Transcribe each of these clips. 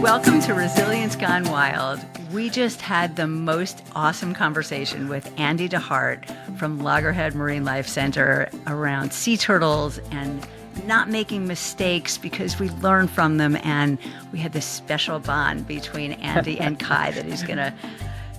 Welcome to Resilience Gone Wild. We just had the most awesome conversation with Andy Dehart from Loggerhead Marinelife Center around sea turtles and not making mistakes because we learn from them. And we had this special bond between Andy and Kai that he's going to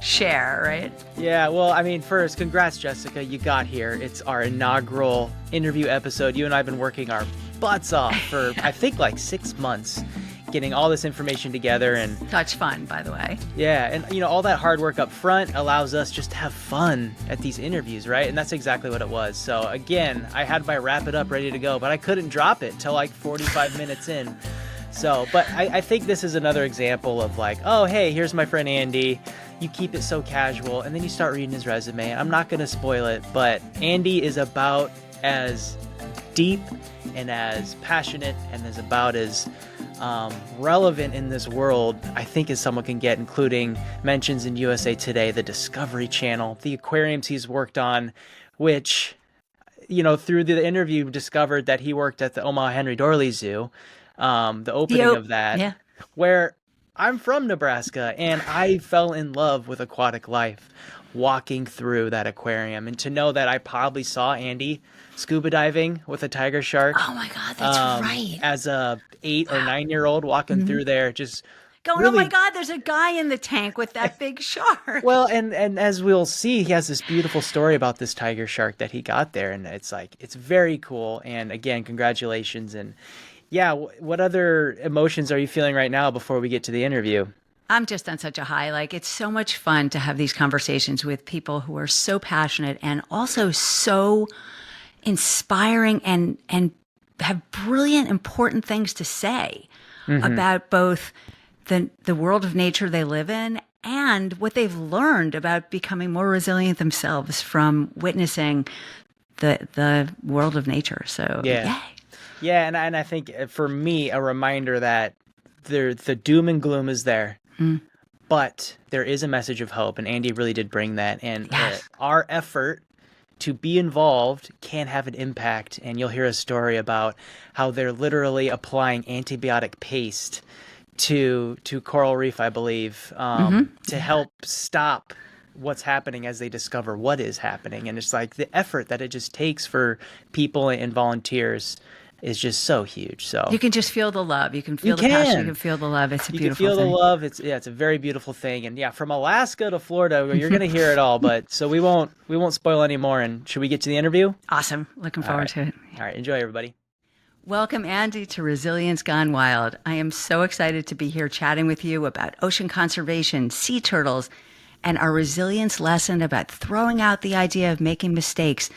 share, right? Yeah, well, I mean, first, congrats, Jessica. You got here. It's our inaugural interview episode. You and I have been working our butts off for, I think, like 6 months, getting all this information together. And such fun, by the way. Yeah, and you know, all that hard work up front allows us just to have fun at these interviews, right? And that's exactly what it was. So again, I had my wrap it up ready to go, but I couldn't drop it till like 45 minutes in. So, but I think this is another example of like, oh, hey, here's my friend Andy. You keep it so casual, and then you start reading his resume. I'm not going to spoil it, but Andy is about as deep and as passionate and is about as relevant in this world, I think, as someone can get, including mentions in USA Today, the Discovery Channel, the aquariums he's worked on, which, you know, through the interview discovered that he worked at the Omaha Henry Dorley Zoo, the opening of that, yeah. Where I'm from Nebraska, and I fell in love with aquatic life walking through that aquarium. And to know that I probably saw Andy scuba diving with a tiger shark. Oh my God, that's right. As a 8 or 9-year-old walking through there, just going, really... oh my God, there's a guy in the tank with that big shark. Well, and as we'll see, he has this beautiful story about this tiger shark that he got there. And it's like, it's very cool. And again, congratulations. And yeah, what other emotions are you feeling right now before we get to the interview? I'm just on such a high. Like, it's so much fun to have these conversations with people who are so passionate and also so inspiring and have brilliant, important things to say about both the world of nature they live in and what they've learned about becoming more resilient themselves from witnessing the world of nature. So, yeah. Yay. Yeah, and I think for me, a reminder that the doom and gloom is there, but there is a message of hope, and Andy really did bring that. And Yes. Our effort to be involved can have an impact, and you'll hear a story about how they're literally applying antibiotic paste to coral reef, I believe, to help stop what's happening as they discover what is happening. And it's like the effort that it just takes for people and volunteers is just so huge. So You can just feel the love. You can feel the passion. You can feel the love. It's a beautiful thing. You can feel thing. the love. It's a very beautiful thing. And yeah, from Alaska to Florida, you're going to hear it all. But so we won't spoil any more. And should we get to the interview? Awesome. Looking forward to it. All right. Enjoy, everybody. Welcome, Andy, to Resilience Gone Wild. I am so excited to be here chatting with you about ocean conservation, sea turtles, and our resilience lesson about throwing out the idea of making mistakes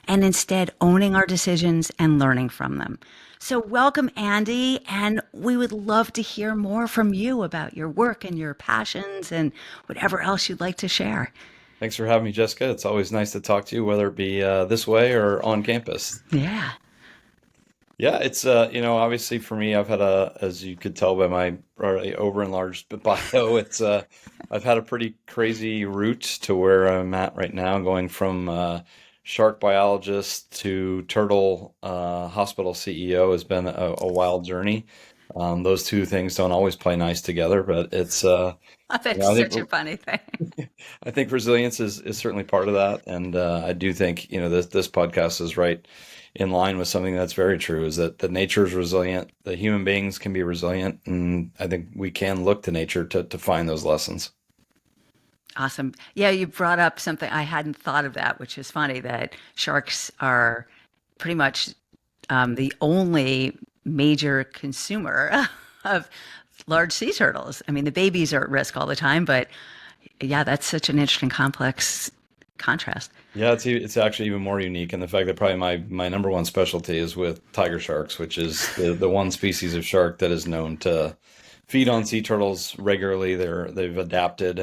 and instead owning our decisions and learning from them. So welcome, Andy, and we would love to hear more from you about your work and your passions and whatever else you'd like to share. Thanks for having me, Jessica. It's always nice to talk to you, whether it be this way or on campus. Yeah. Yeah, it's, obviously for me, I've had as you could tell by my already over-enlarged bio, I've had a pretty crazy route to where I'm at right now, going from shark biologist to turtle hospital CEO has been a wild journey. Those two things don't always play nice together, but it's That's such a funny thing. I think resilience is certainly part of that, and I do think this podcast is right in line with something that's very true, is that the nature is resilient, the human beings can be resilient, and I think we can look to nature to find those lessons. Awesome. Yeah, you brought up something I hadn't thought of, that, which is funny, that sharks are pretty much the only major consumer of large sea turtles. I mean, the babies are at risk all the time, but yeah, that's such an interesting, complex contrast. Yeah, it's actually even more unique in the fact that probably my number one specialty is with tiger sharks, which is the one species of shark that is known to feed on sea turtles regularly. They've adapted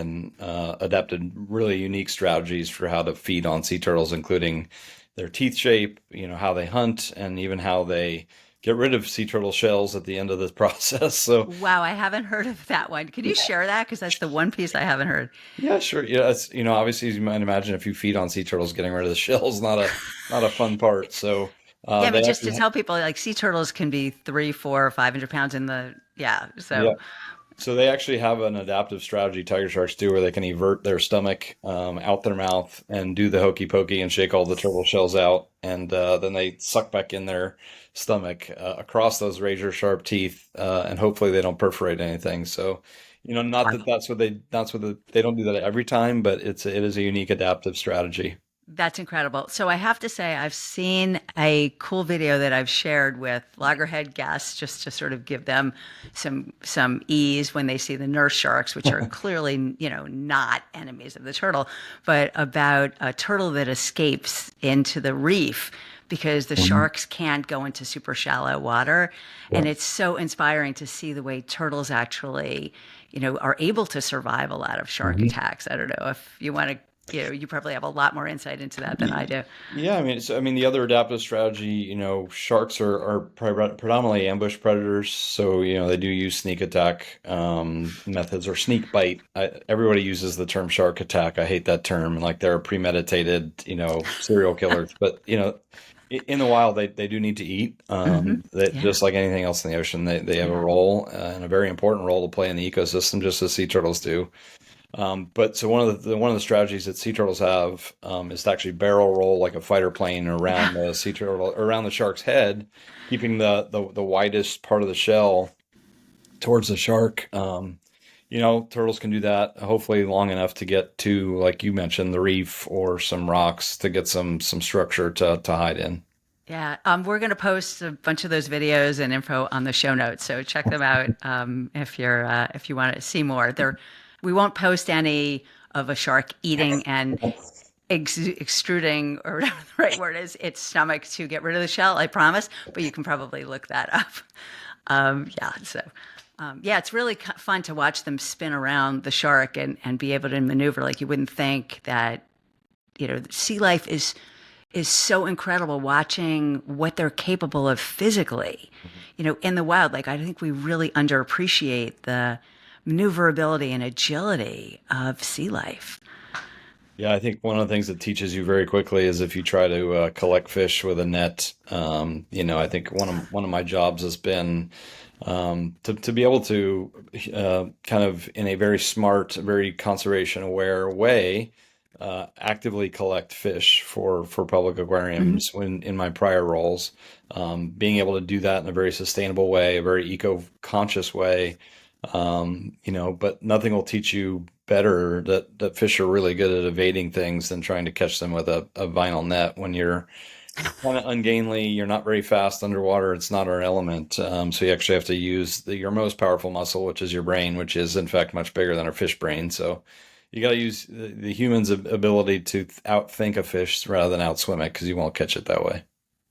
really unique strategies for how to feed on sea turtles, including their teeth shape, how they hunt, and even how they get rid of sea turtle shells at the end of this process. So wow, I haven't heard of that one. Can you share that? Because that's the one piece I haven't heard. Yeah, sure. Yeah, it's obviously, as you might imagine, if you feed on sea turtles, getting rid of the shells not a fun part. So yeah, but just to tell people, like, sea turtles can be 300, 400, 500 pounds in the So So they actually have an adaptive strategy, tiger sharks do, where they can evert their stomach out their mouth and do the hokey pokey and shake all the turtle shells out, and then they suck back in their stomach across those razor sharp teeth, and hopefully they don't perforate anything. So, not that they don't do that every time, but it is a unique adaptive strategy. That's incredible. So I have to say, I've seen a cool video that I've shared with Loggerhead guests just to sort of give them some ease when they see the nurse sharks, which are clearly, not enemies of the turtle, but about a turtle that escapes into the reef because the sharks can't go into super shallow water. And it's so inspiring to see the way turtles actually, are able to survive a lot of shark attacks. I don't know if you want to, you probably have a lot more insight into that than I do. Yeah, the other adaptive strategy, sharks are predominantly ambush predators, so they do use sneak attack methods or sneak bite. Everybody uses the term shark attack. I hate that term, like they're premeditated, serial killers. But in the wild, they do need to eat. That Yeah. just like anything else in the ocean, they have a role and a very important role to play in the ecosystem, just as sea turtles do. But so one of the strategies that sea turtles have is to actually barrel roll like a fighter plane around the sea turtle, around the shark's head, keeping the widest part of the shell towards the shark. Turtles can do that hopefully long enough to get to, like you mentioned, the reef or some rocks to get some structure to hide in. Yeah, we're going to post a bunch of those videos and info on the show notes, so check them out if you want to see more. We won't post any of a shark eating and extruding, or whatever the right word is, its stomach to get rid of the shell. I promise, but you can probably look that up. Yeah, so yeah, it's really fun to watch them spin around the shark and be able to maneuver. Like you wouldn't think that sea life is so incredible watching what they're capable of physically, in the wild. Like, I think we really underappreciate the maneuverability and agility of sea life. Yeah, I think one of the things that teaches you very quickly is if you try to collect fish with a net. I think one of my jobs has been to be able to kind of in a very smart, very conservation aware way actively collect fish for public aquariums when in my prior roles. Being able to do that in a very sustainable way, a very eco-conscious way. But nothing will teach you better that fish are really good at evading things than trying to catch them with a vinyl net when you're kind of ungainly, you're not very fast underwater. It's not our element. So you actually have to use your most powerful muscle, which is your brain, which is in fact much bigger than our fish brain. So you got to use the human's ability to outthink a fish rather than outswim it, because you won't catch it that way.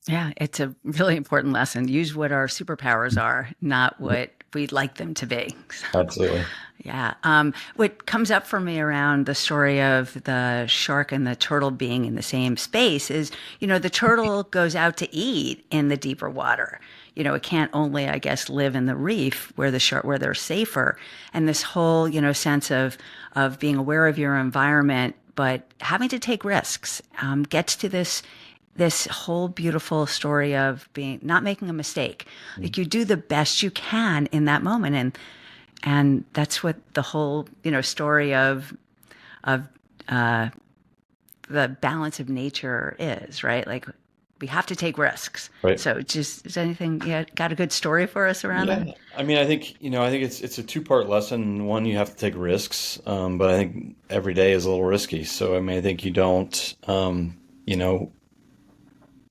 Yeah, it's a really important lesson. Use what our superpowers are, not what we'd like them to be. Absolutely. Yeah. What comes up for me around the story of the shark and the turtle being in the same space is, the turtle goes out to eat in the deeper water. It can't only, I guess, live in the reef where where they're safer. And this whole, sense of being aware of your environment, but having to take risks, gets to this whole beautiful story of not making a mistake. Like, you do the best you can in that moment, and that's what the whole story of the balance of nature is, right? Like, we have to take risks. Right. So, is anything, got a good story for us around Yeah, that? I think it's a two-part lesson. One, you have to take risks, but I think every day is a little risky. So I think you don't,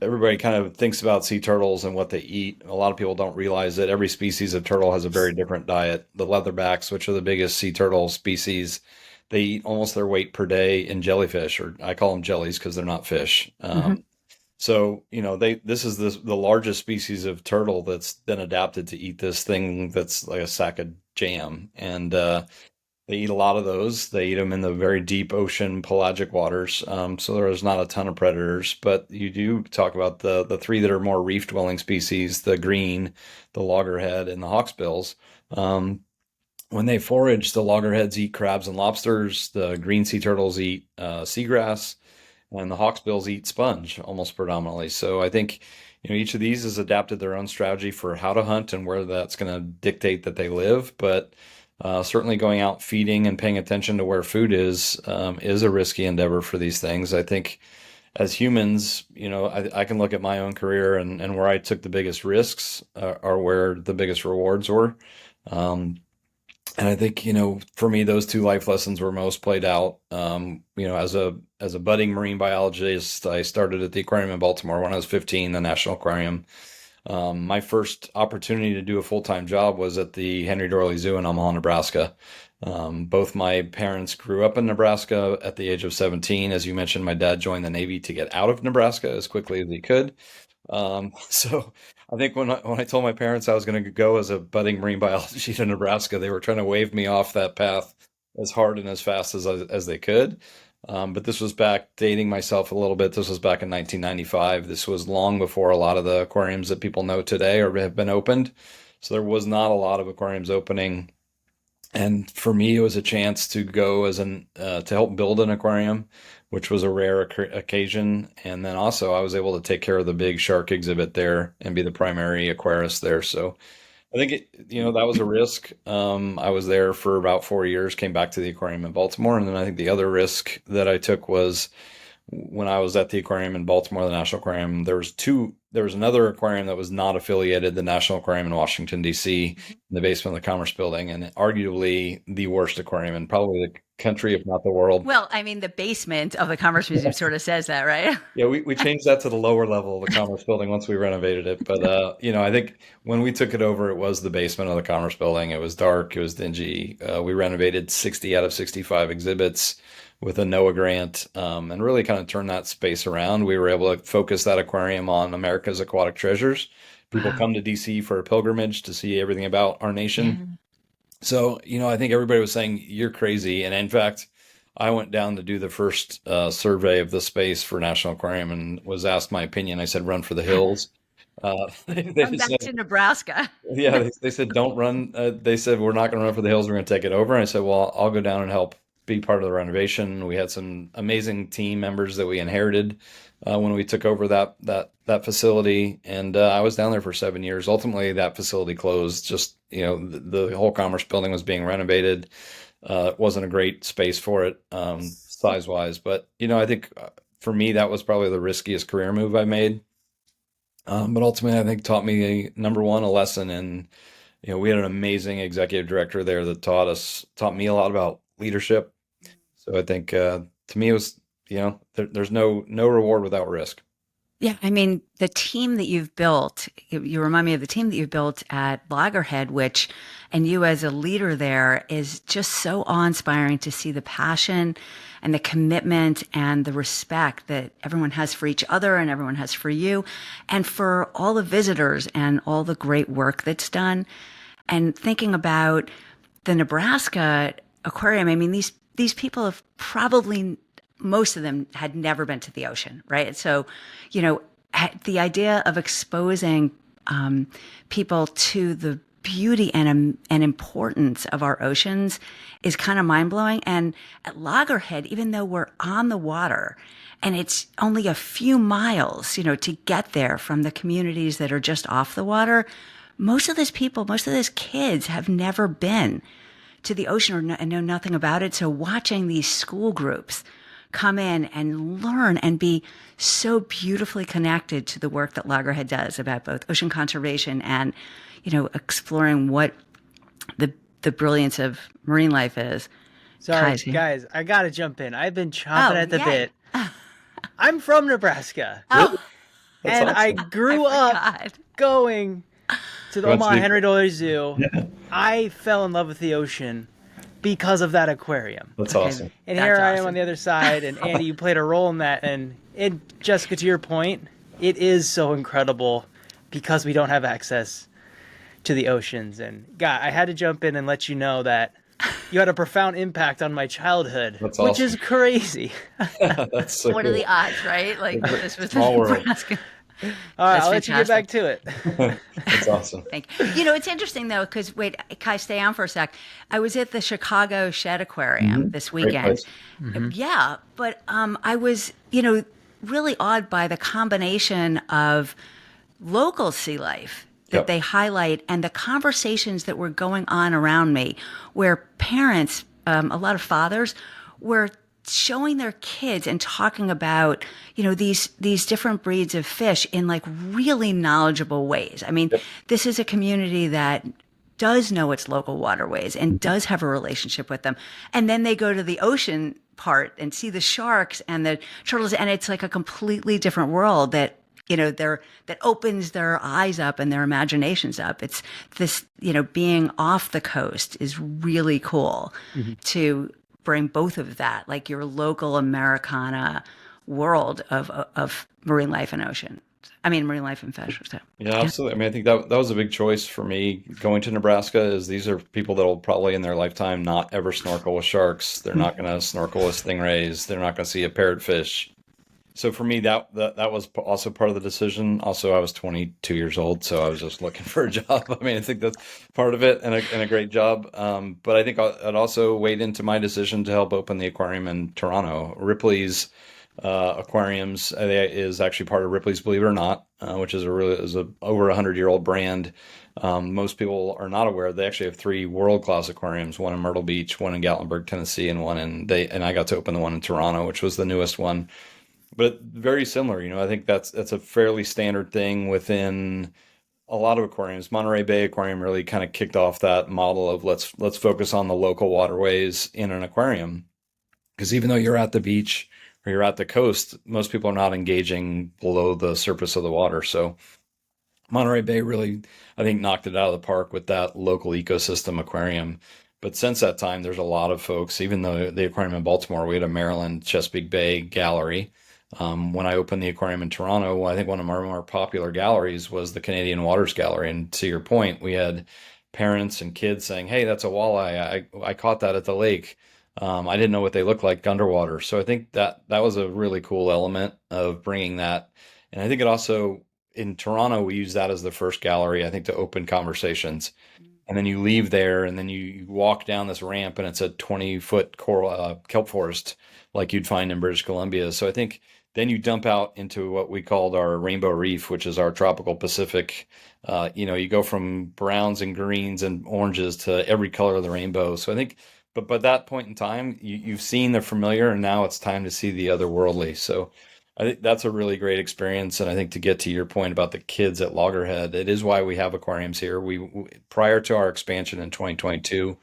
everybody kind of thinks about sea turtles and what they eat. A lot of people don't realize that every species of turtle has a very different diet. The leatherbacks, which are the biggest sea turtle species, they eat almost their weight per day in jellyfish, or I call them jellies because they're not fish. Hmm. So, this is the largest species of turtle that's been adapted to eat this thing that's like a sack of jam. And they eat a lot of those. They eat them in the very deep ocean pelagic waters. So there's not a ton of predators, but you do talk about the three that are more reef dwelling species, the green, the loggerhead, and the hawksbills. When they forage, the loggerheads eat crabs and lobsters. The green sea turtles eat seagrass, and the hawksbills eat sponge almost predominantly. So I think each of these has adapted their own strategy for how to hunt and where that's going to dictate that they live. But Certainly going out feeding and paying attention to where food is a risky endeavor for these things. I think as humans, I can look at my own career and where I took the biggest risks are where the biggest rewards were. Um, and I think, for me, those two life lessons were most played out. As a budding marine biologist, I started at the aquarium in Baltimore when I was 15, the National Aquarium. My first opportunity to do a full-time job was at the Henry Doorly Zoo in Omaha, Nebraska. Both my parents grew up in Nebraska at the age of 17. As you mentioned, my dad joined the Navy to get out of Nebraska as quickly as he could. So I think when I told my parents I was going to go as a budding marine biology to Nebraska, they were trying to wave me off that path as hard and as fast as they could. But this was back, dating myself a little bit. This was back in 1995. This was long before a lot of the aquariums that people know today or have been opened. So there was not a lot of aquariums opening. And for me, it was a chance to go to help build an aquarium, which was a rare occasion. And then also I was able to take care of the big shark exhibit there and be the primary aquarist there. So I think that was a risk. I was there for about 4 years, came back to the aquarium in Baltimore. And then I think the other risk that I took was when I was at the aquarium in Baltimore, the National Aquarium, there was another aquarium that was not affiliated, the National Aquarium in Washington, D.C., in the basement of the Commerce Building, and arguably the worst aquarium in probably the country, if not the world. Well, I mean, the basement of the Commerce Museum sort of says that, right? Yeah, we changed that to the lower level of the Commerce Building once we renovated it. But I think when we took it over, it was the basement of the Commerce Building. It was dark, it was dingy. We renovated 60 out of 65 exhibits with a NOAA grant, and really kind of turned that space around. We were able to focus that aquarium on America's aquatic treasures. People come to DC for a pilgrimage to see everything about our nation. So, I think everybody was saying, you're crazy. And in fact, I went down to do the first survey of the space for National Aquarium and was asked my opinion. I said, run for the hills. Come back to Nebraska. Yeah, they said, don't run. They said, we're not going to run for the hills. We're going to take it over. And I said, well, I'll go down and help be part of the renovation. We had some amazing team members that we inherited when we took over that facility. And I was down there for 7 years. Ultimately, that facility closed. Just, the whole Commerce Building was being renovated. It wasn't a great space for it, size-wise. But, I think for me, that was probably the riskiest career move I made. But ultimately, I think taught me, number one, a lesson. And, we had an amazing executive director there that taught me a lot about leadership. So I think to me, it was, there's no reward without risk. Yeah, I mean, the team that you've built, you remind me of the team that you built at Loggerhead, and you as a leader there is just so awe-inspiring to see the passion and the commitment and the respect that everyone has for each other and everyone has for you and for all the visitors and all the great work that's done. And thinking about the Nebraska aquarium, I mean, these people have probably, most of them had never been to the ocean, right? So, the idea of exposing people to the beauty and importance of our oceans is kind of mind-blowing. And at Loggerhead, even though we're on the water and it's only a few miles, to get there from the communities that are just off the water, most of those kids have never been to the ocean and know nothing about it. So watching these school groups come in and learn and be so beautifully connected to the work that Loggerhead does about both ocean conservation and, exploring what the brilliance of marine life is. Sorry, guys, I got to jump in. I've been chomping at the bit. I'm from Nebraska. Oh, and awesome. I grew up going to the Omaha Henry Doorly Zoo. Yeah. I fell in love with the ocean because of that aquarium. That's awesome. And here I am on the other side, and Andy, you played a role in that. And Jessica, to your point, it is so incredible because we don't have access to the oceans. And God, I had to jump in and let you know that you had a profound impact on my childhood, which is crazy. That's so what cool. are the odds, right? Like this was small world. All right, I'll let you get back to it. That's awesome. Thank you. It's interesting though, because wait, Kai, stay on for a sec. I was at the Chicago Shed Aquarium this weekend. Yeah, but I was, really awed by the combination of local sea life that they highlight, and the conversations that were going on around me, where parents, a lot of fathers, were showing their kids and talking about, these different breeds of fish in like really knowledgeable ways. I mean, this is a community that does know its local waterways and does have a relationship with them. And then they go to the ocean part and see the sharks and the turtles, and it's like a completely different world that that opens their eyes up and their imaginations up. It's this, being off the coast is really cool to bring both of that, like your local Americana world of marine life and ocean. I mean, marine life and fish. So, Yeah, absolutely. I mean, I think that was a big choice for me going to Nebraska. Is these are people that will probably in their lifetime not ever snorkel with sharks. They're not going to snorkel with stingrays. They're not going to see a parrotfish. So for me, that was also part of the decision. Also, I was 22 years old, so I was just looking for a job. I mean, I think that's part of it, and a great job. But I think it also weighed into my decision to help open the aquarium in Toronto. Ripley's Aquariums is actually part of Ripley's, believe it or not, which is a over 100-year-old brand. Most people are not aware they actually have three world-class aquariums: one in Myrtle Beach, one in Gatlinburg, Tennessee, and and I got to open the one in Toronto, which was the newest one. But very similar, I think that's a fairly standard thing within a lot of aquariums. Monterey Bay Aquarium really kind of kicked off that model of let's focus on the local waterways in an aquarium. Because even though you're at the beach or you're at the coast, most people are not engaging below the surface of the water. So Monterey Bay really, I think, knocked it out of the park with that local ecosystem aquarium. But since that time, there's a lot of folks, even though the aquarium in Baltimore, we had a Maryland Chesapeake Bay gallery. When I opened the aquarium in Toronto, I think one of our more popular galleries was the Canadian Waters Gallery. And to your point, we had parents and kids saying, "Hey, that's a walleye. I caught that at the lake. I didn't know what they looked like underwater." So I think that was a really cool element of bringing that. And I think it also, in Toronto, we use that as the first gallery, I think, to open conversations. And then you leave there and then you walk down this ramp and it's a 20-foot coral kelp forest like you'd find in British Columbia. So I think then you dump out into what we called our rainbow reef, which is our tropical Pacific. You go from browns and greens and oranges to every color of the rainbow. So I think, but by that point in time, you've seen the familiar, and now it's time to see the otherworldly. So I think that's a really great experience. And I think to get to your point about the kids at Loggerhead, it is why we have aquariums here. Prior to our expansion in 2022,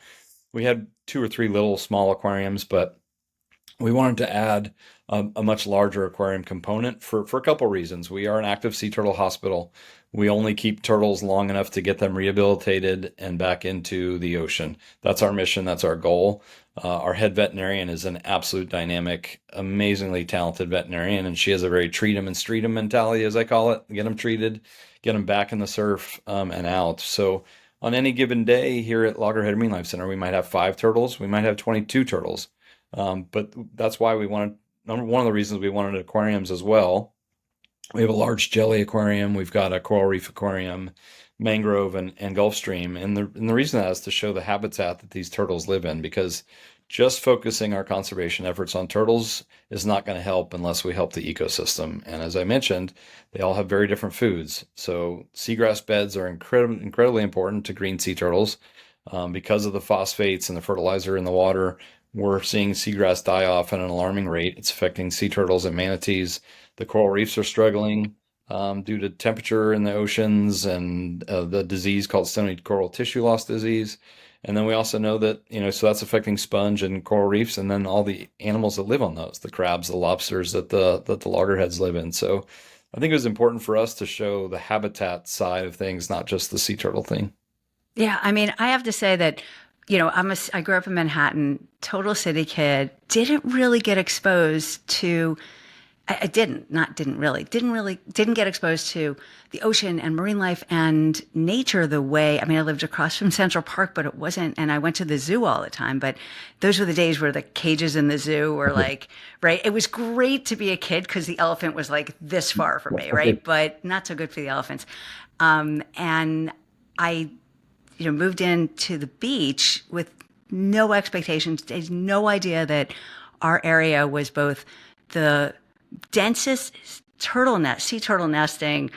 we had two or three little small aquariums, but we wanted to add a much larger aquarium component for a couple reasons. We are an active sea turtle hospital. We only keep turtles long enough to get them rehabilitated and back into the ocean. That's our mission. That's our goal. Our head veterinarian is an absolute dynamic, amazingly talented veterinarian, and she has a very treat 'em and street 'em mentality, as I call it. Get them treated, get them back in the surf, and out. So on any given day here at Loggerhead Marinelife Center, we might have 5 turtles. We might have 22 turtles. But that's why one of the reasons we wanted aquariums as well. We have a large jelly aquarium. We've got a coral reef aquarium, mangrove and Gulf Stream. And the reason that is to show the habitat that these turtles live in, because just focusing our conservation efforts on turtles is not going to help unless we help the ecosystem. And as I mentioned, they all have very different foods. So seagrass beds are incredibly important to green sea turtles because of the phosphates and the fertilizer in the water. We're seeing seagrass die off at an alarming rate. It's affecting sea turtles and manatees. The coral reefs are struggling due to temperature in the oceans and the disease called stony coral tissue loss disease. And then we also know that, so that's affecting sponge and coral reefs, and then all the animals that live on those, the crabs, the lobsters that the loggerheads live in. So I think it was important for us to show the habitat side of things, not just the sea turtle thing. Yeah, I mean, I have to say that, I grew up in Manhattan, total city kid, didn't really get exposed to, didn't get exposed to the ocean and marine life and nature the way, I mean, I lived across from Central Park, but it wasn't, and I went to the zoo all the time, but those were the days where the cages in the zoo were like, right? It was great to be a kid because the elephant was like this far from me, right? But not so good for the elephants. And I moved into the beach with no expectations. There's no idea that our area was both the densest sea turtle nesting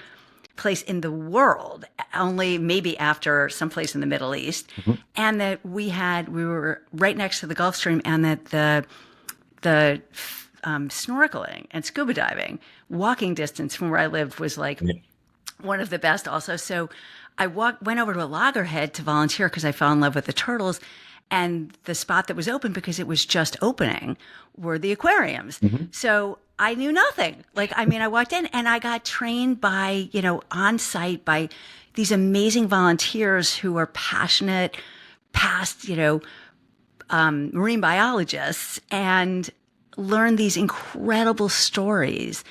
place in the world, only maybe after someplace in the Middle East, Mhm. and that we were right next to the Gulf Stream, and that the snorkeling and scuba diving, walking distance from where I lived, was like Yeah. one of the best also. So I went over to a loggerhead to volunteer because I fell in love with the turtles. And the spot that was open, because it was just opening, were the aquariums. Mhm. So I knew nothing. Like, I mean, I walked in and I got trained by, on site by these amazing volunteers who are passionate, past, marine biologists, and learn these incredible stories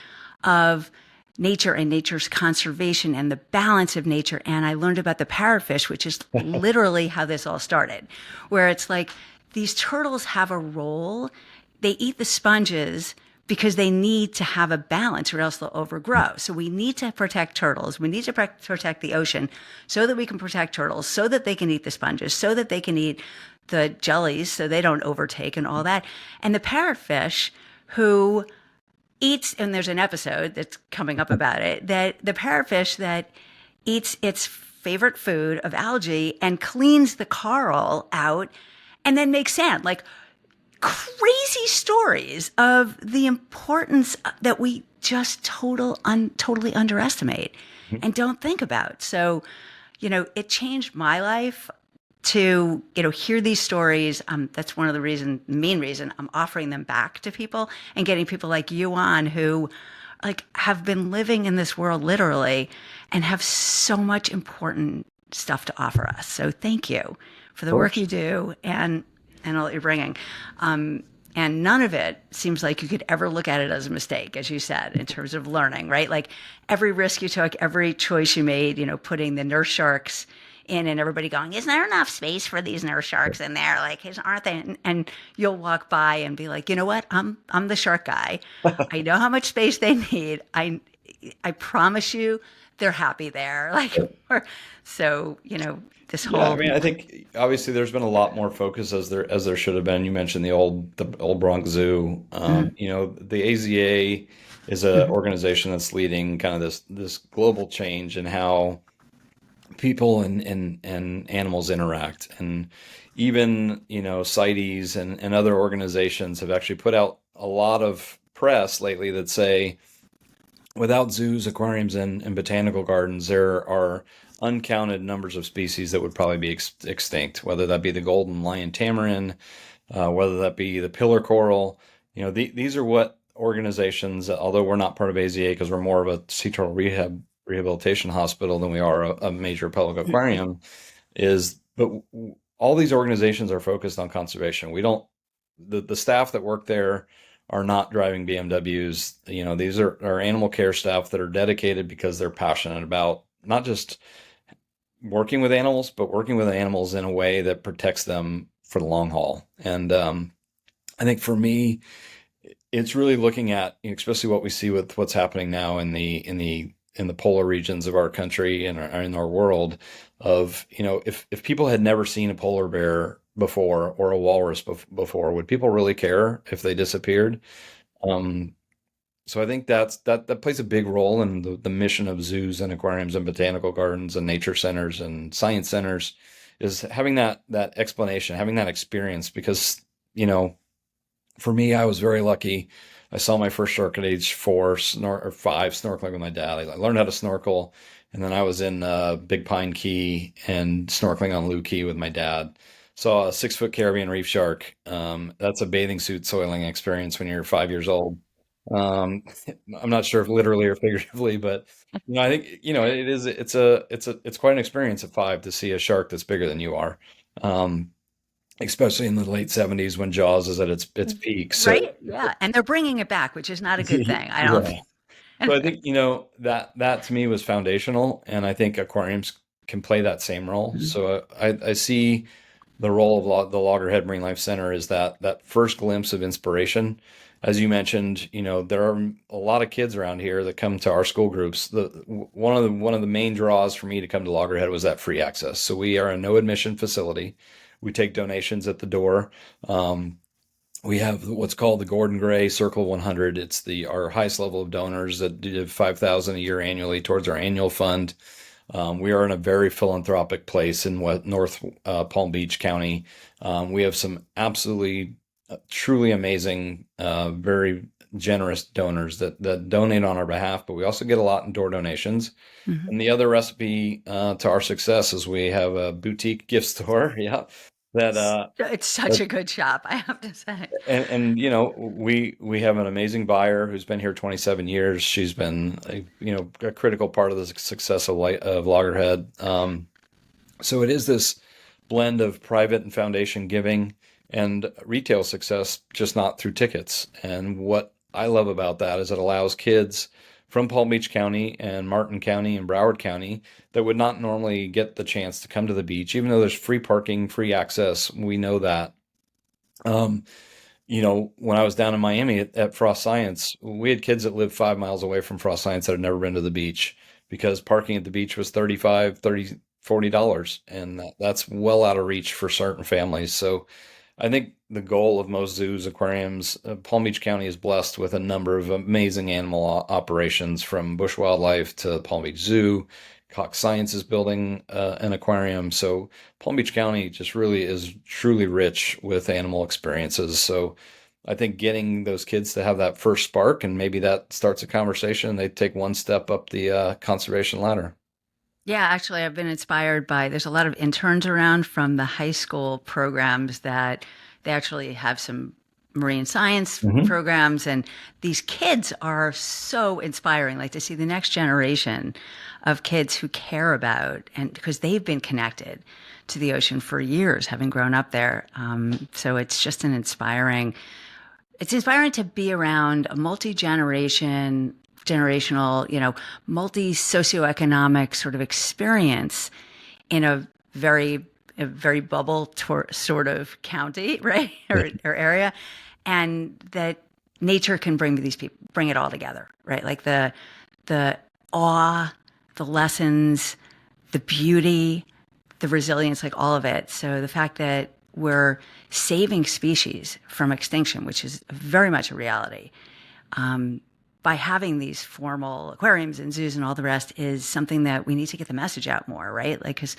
of nature and nature's conservation and the balance of nature. And I learned about the parrotfish, which is literally how this all started, where it's like these turtles have a role. They eat the sponges because they need to have a balance or else they'll overgrow. So we need to protect turtles. We need to protect the ocean so that we can protect turtles, so that they can eat the sponges, so that they can eat the jellies so they don't overtake and all that. And the parrotfish, who eats, and there's an episode that's coming up about it, that the parrotfish that eats its favorite food of algae and cleans the coral out and then makes sand. Like, crazy stories of the importance that we just totally underestimate and don't think about. So, it changed my life to, hear these stories. That's one of the main reason I'm offering them back to people and getting people like you on, who like have been living in this world literally and have so much important stuff to offer us. So thank you for the work you do and all that you're bringing. And none of it seems like you could ever look at it as a mistake, as you said, in terms of learning, right? Like every risk you took, every choice you made, putting the nurse sharks in, and everybody going, isn't there enough space for these nurse sharks in there? Like, aren't they? And you'll walk by and be like, you know what? I'm the shark guy. I know how much space they need. I promise you, they're happy there. Like, so, this Yeah, I whole, mean, I think obviously there's been a lot more focus as there should have been. You mentioned the old Bronx Zoo. The AZA is an organization that's leading kind of this global change in how people and animals interact. And even, CITES and other organizations have actually put out a lot of press lately that say without zoos, aquariums, and botanical gardens, there are uncounted numbers of species that would probably be extinct, whether that be the golden lion tamarin, whether that be the pillar coral. These are what organizations, although we're not part of AZA because we're more of a sea turtle rehabilitation hospital than we are a major public aquarium, but all these organizations are focused on conservation. We don't, the staff that work there are not driving BMWs. These are animal care staff that are dedicated because they're passionate about not just working with animals, but working with animals in a way that protects them for the long haul. And I think for me, it's really looking at, especially what we see with what's happening now in the polar regions of our country and in our world, of, if people had never seen a polar bear before or a walrus before, would people really care if they disappeared? Um, so I think that plays a big role in the mission of zoos and aquariums and botanical gardens and nature centers and science centers, is having that explanation, having that experience. Because, for me, I was very lucky. I saw my first shark at age 4 or 5, snorkeling with my dad. I learned how to snorkel, and then I was in Big Pine Key and snorkeling on Lou Key with my dad. Saw a 6-foot Caribbean reef shark. That's a bathing suit soiling experience when you're 5 years old. Um, I'm not sure if literally or figuratively, but I think it is. It's quite an experience at 5 to see a shark that's bigger than you are. Um, Especially in the late 70s when Jaws is at its peak. So right? Yeah. And they're bringing it back, which is not a good thing. I don't yeah. think. So I think, that to me was foundational, and I think aquariums can play that same role. So I see the role of the Loggerhead Marinelife Center is that first glimpse of inspiration. As you mentioned, there are a lot of kids around here that come to our school groups. One of the main draws for me to come to Loggerhead was that free access. So we are a no admission facility. We take donations at the door. We have what's called the Gordon Gray Circle of 100. It's our highest level of donors that give 5,000 a year annually towards our annual fund. We are in a very philanthropic place in North Palm Beach County. We have some absolutely, truly amazing, very generous donors that donate on our behalf, but we also get a lot in door donations. Mhm. And the other recipe to our success is we have a boutique gift store. Yeah, that It's such a good shop, I have to say. and we have an amazing buyer who's been here 27 years. She's been a critical part of the success of Loggerhead. So it is this blend of private and foundation giving and retail success, just not through tickets. And what I love about that is it allows kids from Palm Beach County and Martin County and Broward County that would not normally get the chance to come to the beach, even though there's free parking, free access. We know that. Um, when I was down in Miami at Frost Science, we had kids that lived 5 miles away from Frost Science that had never been to the beach because parking at the beach was 35, 30, $40. And that's well out of reach for certain families. So I think the goal of most zoos, aquariums, Palm Beach County is blessed with a number of amazing animal operations from bush wildlife to Palm Beach Zoo. Cox Science is building an aquarium. So Palm Beach County just really is truly rich with animal experiences. So I think getting those kids to have that first spark and maybe that starts a conversation, they take one step up the conservation ladder. Yeah, actually, I've been inspired by, there's a lot of interns around from the high school programs that they actually have some marine science Hmm. programs. And these kids are so inspiring, like to see the next generation of kids who care about, and because they've been connected to the ocean for years, having grown up there. So it's just it's inspiring to be around a generational, multi socioeconomic sort of experience in a very sort of county, right? Or area. And that nature can bring it all together, right? Like the awe, the lessons, the beauty, the resilience, like all of it. So the fact that we're saving species from extinction, which is very much a reality, by having these formal aquariums and zoos and all the rest, is something that we need to get the message out more, right? Like, because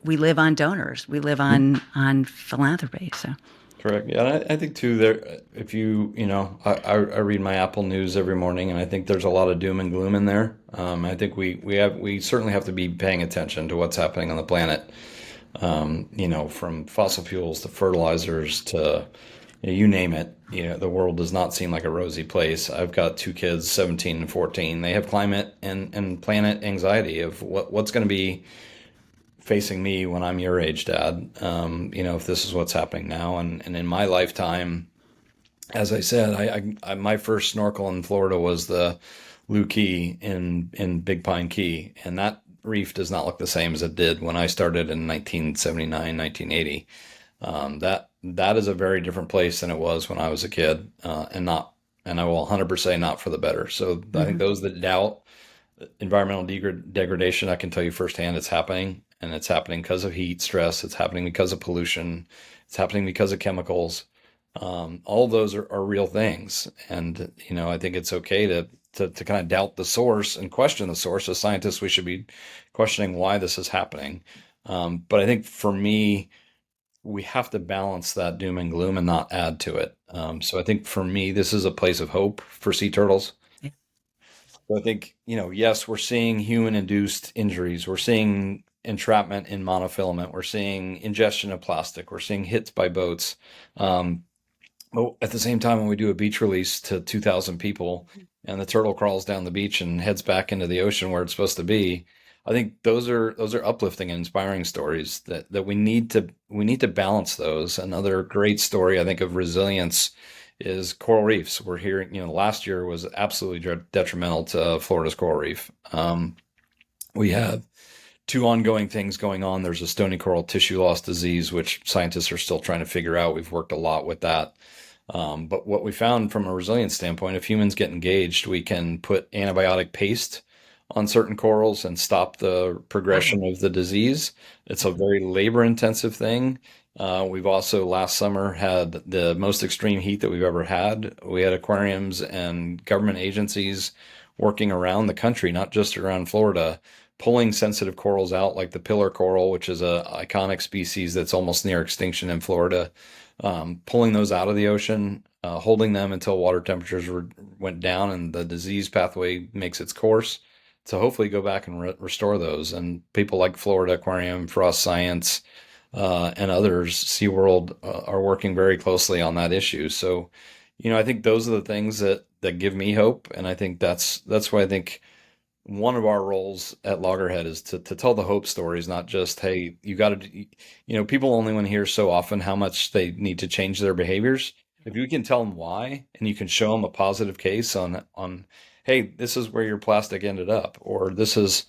we live on donors, we live on philanthropy. So Correct. Yeah, and I think too there, if I read my Apple News every morning, and I think there's a lot of doom and gloom in there. I think we certainly have to be paying attention to what's happening on the planet. From fossil fuels to fertilizers to you name it. The world does not seem like a rosy place. I've got two kids, 17 and 14. They have climate and planet anxiety of what's going to be facing me when I'm your age, Dad. If this is what's happening now, and in my lifetime, as I said, my first snorkel in Florida was the Lou Key in Big Pine Key, and that reef does not look the same as it did when I started in 1979, 1980. That is a very different place than it was when I was a kid, and I will 100% say not for the better. So I think those that doubt environmental degradation, I can tell you firsthand it's happening, and it's happening because of heat stress. It's happening because of pollution. It's happening because of chemicals. All of those are real things, and I think it's okay to kind of doubt the source and question the source. As scientists, we should be questioning why this is happening. But I think for me, we have to balance that doom and gloom and not add to it. So I think for me, this is a place of hope for sea turtles. So I think, yes, we're seeing human induced injuries. We're seeing entrapment in monofilament. We're seeing ingestion of plastic. We're seeing hits by boats. But at the same time, when we do a beach release to 2,000 people and the turtle crawls down the beach and heads back into the ocean where it's supposed to be, I think those are uplifting and inspiring stories that we need to balance those. Another great story I think of resilience is coral reefs. We're hearing, last year was absolutely detrimental to Florida's coral reef. We have two ongoing things going on. There's a stony coral tissue loss disease, which scientists are still trying to figure out. We've worked a lot with that. But what we found from a resilience standpoint, if humans get engaged, we can put antibiotic paste on certain corals and stop the progression of the disease. It's a very labor intensive thing. We've also last summer had the most extreme heat that we've ever had. We had aquariums and government agencies working around the country, not just around Florida, pulling sensitive corals out, like the pillar coral, which is a iconic species that's almost near extinction in Florida, pulling those out of the ocean, holding them until water temperatures went down and the disease pathway makes its course, to hopefully go back and restore those. And people like Florida Aquarium, Frost Science, and others, SeaWorld, are working very closely on that issue. So, I think those are the things that give me hope, and I think that's why I think one of our roles at Loggerhead is to tell the hope stories, not just, hey, you got to, people only want to hear so often how much they need to change their behaviors. If you can tell them why, and you can show them a positive case on, hey, this is where your plastic ended up, or this is,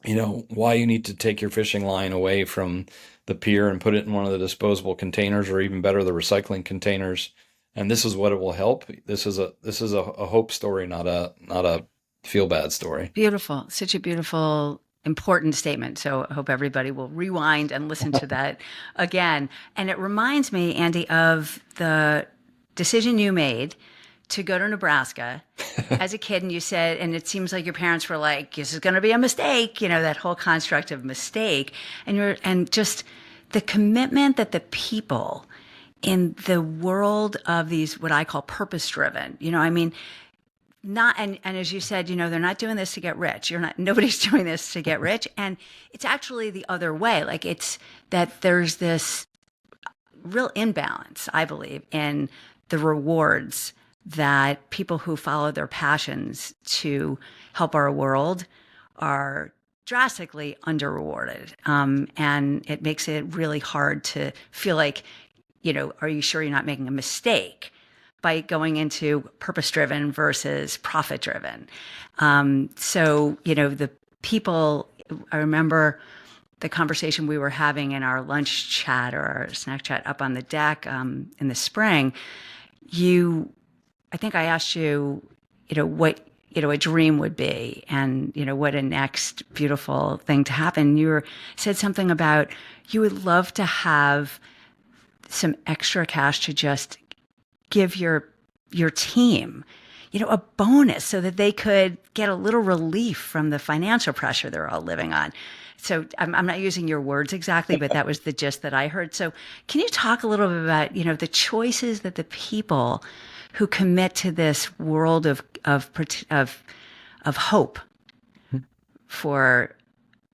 why you need to take your fishing line away from the pier and put it in one of the disposable containers, or even better, the recycling containers. And this is what it will help. This is a hope story, not a feel bad story. Beautiful. Such a beautiful, important statement. So I hope everybody will rewind and listen to that again. And it reminds me, Andy, of the decision you made to go to Nebraska as a kid. And you said, and it seems like your parents were like, this is going to be a mistake, that whole construct of mistake. And just the commitment that the people in the world of these, what I call purpose driven, not, and as you said, they're not doing this to get rich. Nobody's doing this to get rich. And it's actually the other way. Like, it's that there's this real imbalance, I believe, in the rewards that people who follow their passions to help our world are drastically under rewarded. And it makes it really hard to feel like, are you sure you're not making a mistake by going into purpose-driven versus profit-driven? So, the people, I remember the conversation we were having in our lunch chat or our snack chat up on the deck in the spring. I think I asked you, what, a dream would be, and, what a next beautiful thing to happen. You said something about you would love to have some extra cash to just give your team, a bonus so that they could get a little relief from the financial pressure they're all living on. So I'm not using your words exactly, but that was the gist that I heard. So can you talk a little bit about, the choices that the people who commit to this world of hope for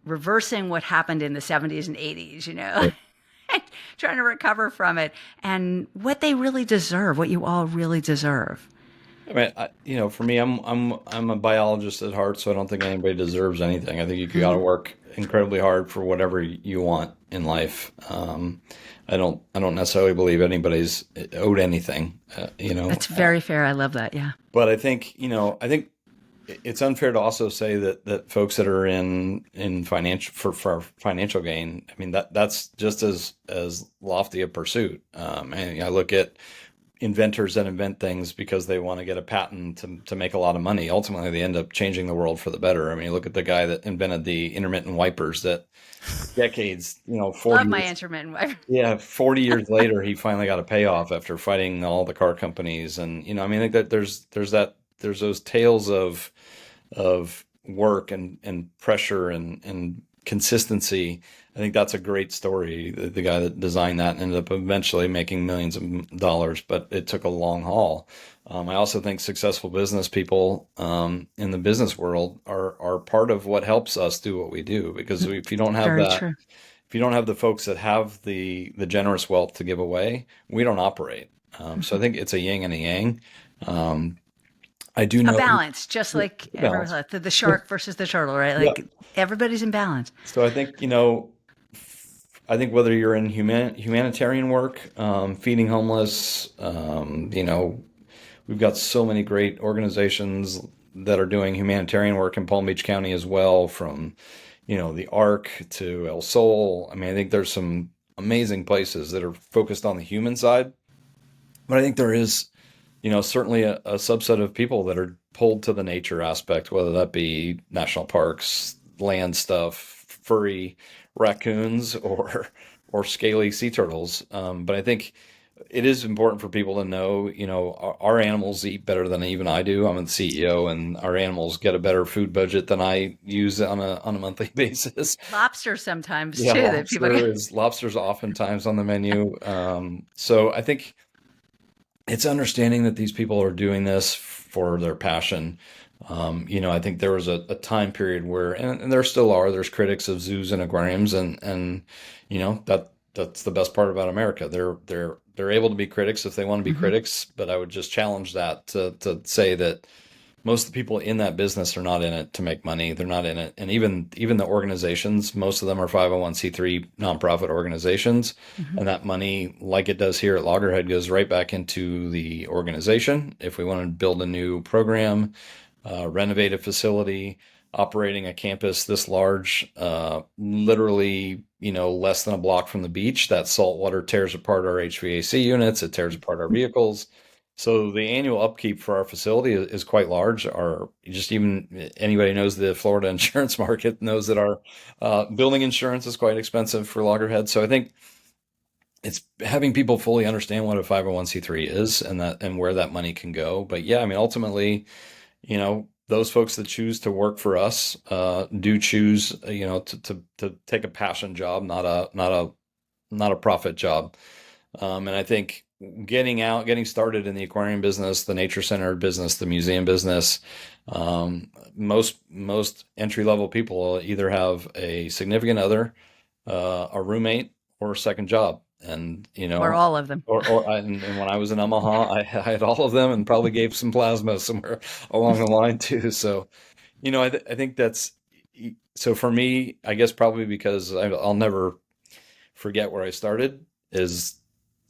reversing what happened in the 70s and 80s, trying to recover from it, and what they really deserve, what you all really deserve? I mean, for me, I'm a biologist at heart, so I don't think anybody deserves anything. I think you got to work incredibly hard for whatever you want in life. I don't necessarily believe anybody's owed anything. That's very fair. I love that. Yeah. But I think it's unfair to also say that folks that are in financial for financial gain, I mean, that's just as lofty a pursuit. And I look at inventors that invent things because they want to get a patent to make a lot of money. Ultimately, they end up changing the world for the better. I mean, you look at the guy that invented the intermittent wipers that decades, 40 Love my years, intermittent wiper. yeah, 40 years later, he finally got a payoff after fighting all the car companies. And, I mean, I think that there's those tales of work and pressure and consistency. I think that's a great story. The guy that designed that ended up eventually making millions of dollars, but it took a long haul. I also think successful business people in the business world are part of what helps us do what we do. Because if you don't have Very that, true. if you don't have the folks that have the generous wealth to give away, we don't operate. So I think it's a yin and a yang. I do A know balance, just like balance. the shark versus the turtle, right? Yeah. Like, everybody's in balance. So I think whether you're in humanitarian work, feeding homeless, we've got so many great organizations that are doing humanitarian work in Palm Beach County as well, from, the Ark to El Sol. I mean, I think there's some amazing places that are focused on the human side, but I think there is certainly a subset of people that are pulled to the nature aspect, whether that be national parks, land stuff, furry raccoons, or scaly sea turtles. But I think it is important for people to know, our animals eat better than even I do. I'm the CEO, and our animals get a better food budget than I use on a monthly basis. Lobster sometimes Yeah, too that people get. lobster's oftentimes on the menu. So I think it's understanding that these people are doing this for their passion. I think there was a time period where, and there still are, there's critics of zoos and aquariums, and that's the best part about America. They're able to be critics if they want to be Mhm. critics, but I would just challenge that to say that most of the people in that business are not in it to make money. They're not in it. And even the organizations, most of them are 501c3 nonprofit organizations. Mhm. And that money, like it does here at Loggerhead, goes right back into the organization. If we want to build a new program, renovate a facility, operating a campus this large, literally, less than a block from the beach, that salt water tears apart our HVAC units, it tears apart our vehicles. So the annual upkeep for our facility is quite large. Our just even anybody who knows the Florida insurance market knows that our building insurance is quite expensive for Loggerhead. So I think it's having people fully understand what a 501c3 is and where that money can go. But yeah, I mean, ultimately, those folks that choose to work for us do choose, to take a passion job, not a profit job. And I think getting started in the aquarium business, the nature center business, the museum business, most entry level people either have a significant other, a roommate, or a second job. And Or all of them. and when I was in Omaha, I had all of them and probably gave some plasma somewhere along the line too. So I think that's so for me. I guess probably because I'll never forget where I started is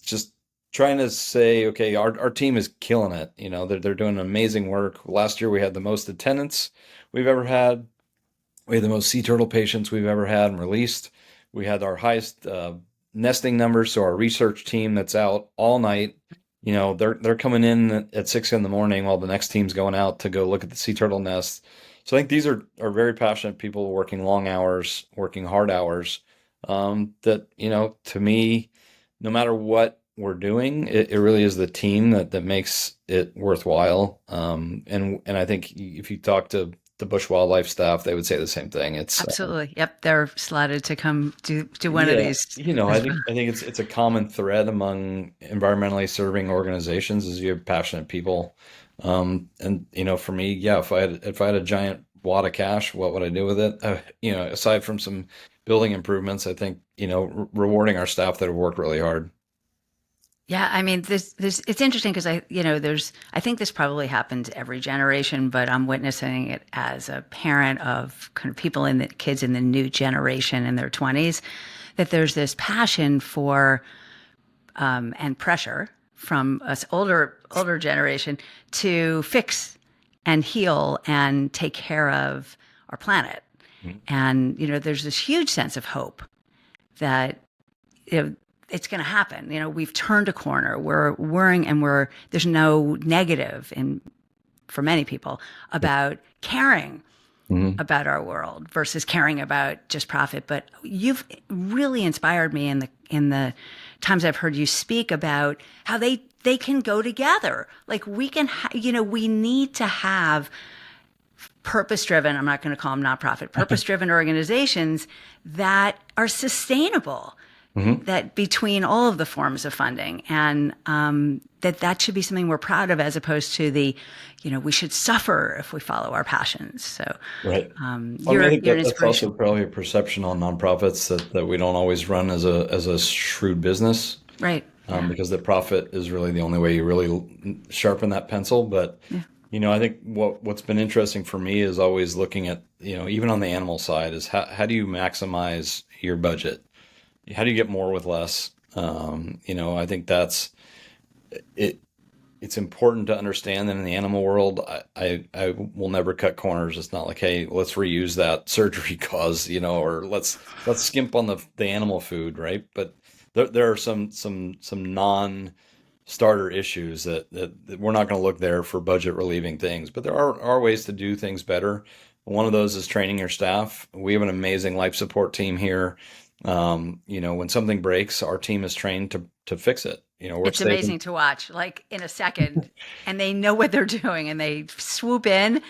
just trying to say, okay, our team is killing it. They're doing amazing work. Last year we had the most attendance we've ever had. We had the most sea turtle patients we've ever had and released. We had our highest nesting numbers. So our research team that's out all night, they're coming in at 6 in the morning while the next team's going out to go look at the sea turtle nests. So I think these are very passionate people working long hours, working hard hours. That to me, no matter what we're doing, it really is the team that makes it worthwhile. And I think if you talk to the bush wildlife staff, they would say the same thing. It's Absolutely. Yep. They're slotted to come do one of yeah, these. I As well. think it's a common thread among environmentally serving organizations is you have passionate people. And for me, yeah, if I had a giant wad of cash, what would I do with it? Aside from some building improvements, I think rewarding our staff that have worked really hard. Yeah, I mean, this it's interesting because I think this probably happens every generation, but I'm witnessing it as a parent of kind of people in the kids in the new generation in their 20s, that there's this passion for and pressure from us older generation to fix and heal and take care of our planet. Mhm. And there's this huge sense of hope that you know, it's going to happen. We've turned a corner. We're worrying, and there's no negative in for many people about caring Mhm. about our world versus caring about just profit. But you've really inspired me in the times I've heard you speak about how they can go together. Like we can, we need to have purpose driven, I'm not going to call them nonprofit, purpose driven organizations that are sustainable, Mhm. that between all of the forms of funding, and that should be something we're proud of as opposed to we should suffer if we follow our passions. So Right. Well, I mean, I think you're an that's also inspiration. probably a perception on nonprofits that we don't always run as a shrewd business, Right. Yeah. because the profit is really the only way you really sharpen that pencil. But Yeah. I think what's been interesting for me is always looking at even on the animal side is how do you maximize your budget? How do you get more with less? I think that's it. It's important to understand that in the animal world, I will never cut corners. It's not like, hey, let's reuse that surgery cause, or let's skimp on the animal food, right? But there are some non starter issues that we're not going to look there for budget relieving things, but there are ways to do things better. One of those is training your staff. We have an amazing life support team here. When something breaks, our team is trained to fix it. We're It's amazing saving. to watch, like in a second, and they know what they're doing, and they swoop in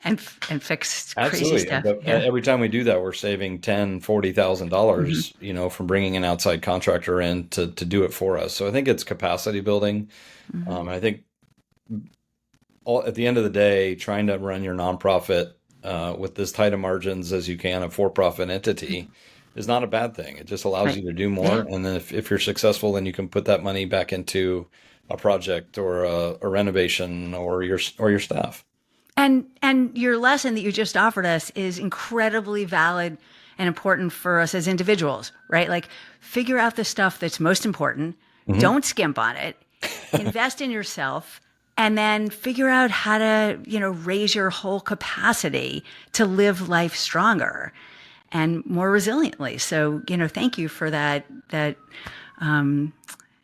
and fix crazy Absolutely. stuff. But Yeah. every time we do that, we're saving Hmm. $40,000, from bringing an outside contractor in to do it for us. So I think it's capacity building. Hmm. And I think at the end of the day, trying to run your nonprofit with as tight of margins as you can, a for-profit entity, is not a bad thing. It just allows Right. you to do more. Yeah. And then if you're successful, then you can put that money back into a project or a renovation or your staff. And your lesson that you just offered us is incredibly valid and important for us as individuals, right? Like figure out the stuff that's most important, Hmm. don't skimp on it, invest in yourself, and then figure out how to, raise your whole capacity to live life stronger and more resiliently. So, thank you for that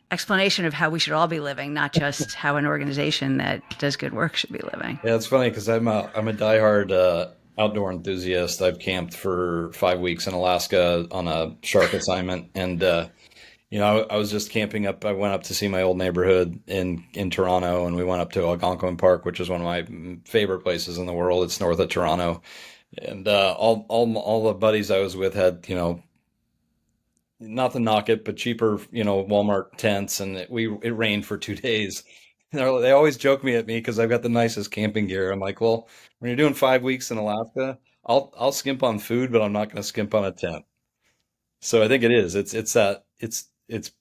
explanation of how we should all be living, not just how an organization that does good work should be living. Yeah, it's funny because I'm a diehard outdoor enthusiast. I've camped for 5 weeks in Alaska on a shark assignment, and I was just camping up. I went up to see my old neighborhood in Toronto, and we went up to Algonquin Park, which is one of my favorite places in the world. It's north of Toronto, and all the buddies I was with had, not to knock it, but cheaper, Walmart tents, and it rained for 2 days. They always joke me at me because I've got the nicest camping gear. I'm like, well, when you're doing 5 weeks in Alaska, I'll skimp on food, but I'm not going to skimp on a tent. So I think it is. It's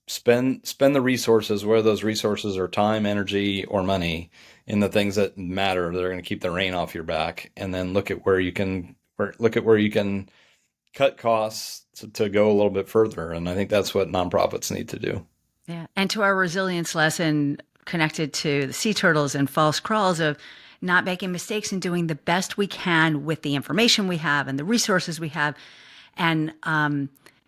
spend the resources, where those resources are time, energy, or money, in the things that matter, that are going to keep the rain off your back, and then look at where you can cut costs to go a little bit further. And I think that's what nonprofits need to do. Yeah. And to our resilience lesson connected to the sea turtles and false crawls of not making mistakes and doing the best we can with the information we have and the resources we have and